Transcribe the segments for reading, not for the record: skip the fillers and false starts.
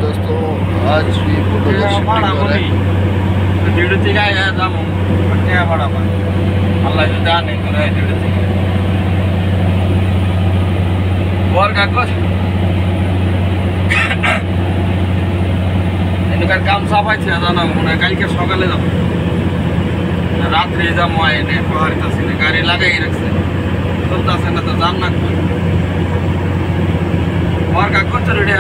दोस्तों आज भी फोटो का शूटिंग हो रहा है। दीड़ থেকে আয়া যাবো টাকা ভাড়া পাই আল্লাহ যদি আনে করে দীড় থেকে বর কাগজ এখানকার কাম সাফাইছে জানা মনে হয় কালকে সকালে যাবো রাত্রে যাবো এনে পাহাড়িতেছি না গাড়ি লাগাই রাখছে চলতেছে না তো জান না বর কাগজ রেডি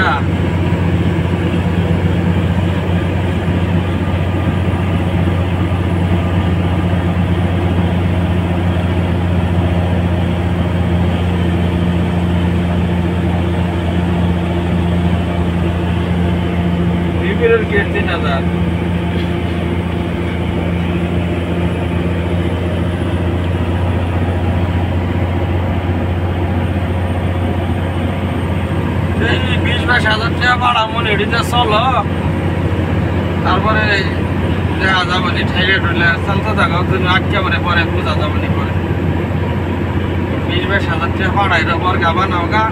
गेट 3000 20-22,000 টাকা ভাড়া মনে এডিতে চলো তারপরে দেখা যাবো নি ঠেলে ঠেলে চলতে থাকা একেবারে পরে বোঝা যাবো নি পরে 20-22,000 টাকা ভাড়া এটা পর গা বানাও গা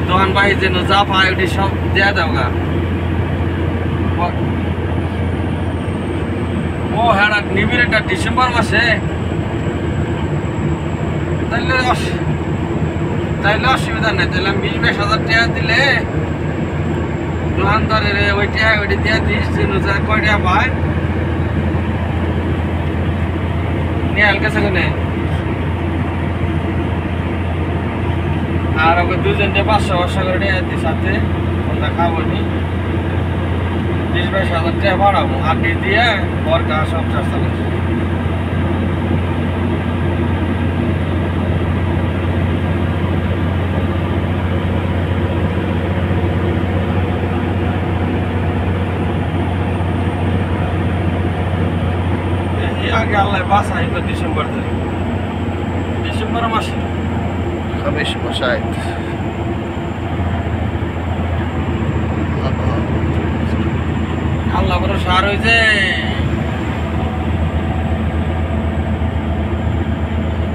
দোকান বাহি যেন যা পায় ওটি সব দেয়া দাও গা ও হ্যাঁ নিবিড়টা ডিসেম্বর মাসে তাইলে অসুবিধা নেই তাহলে 20-22,000 টাকা দিলে দোকানদারের ওই টাকা ওইটি দিয়ে দিস কয় টাকা পায় নিয়ে হালকা সেখানে আর ওকে দুজনকে 500 করে টাকা দিই সাথে ওটা খাবো নি 20-22,000 টাকা ভাড়াবো আর দিয়ে বরকা সংসার চালাচ্ছি আগে আল্লাহ বাসাই তো ডিসেম্বর মাসে 5 আল্লাহ বড় সার হয়েছে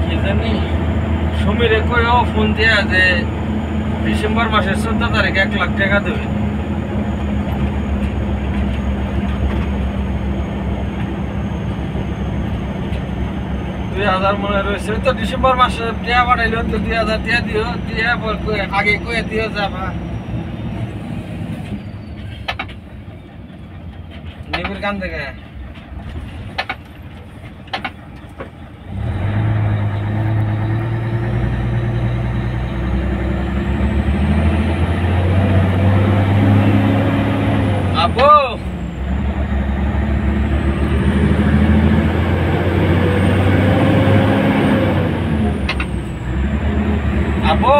কি জানি সমীরে কয়েও ফোন দিয়া যে ডিসেম্বর মাসের 14 তারিখে 1 লাখ টাকা দেবে $2,000 মনে রয়েছে তো ডিসেম্বর মাসে টাকা বাড়াইলো তো 2,000 দিয়ে দিও দিয়ে আগে কয়ে দিও যাবা নিবির কান থেকে আবু আবু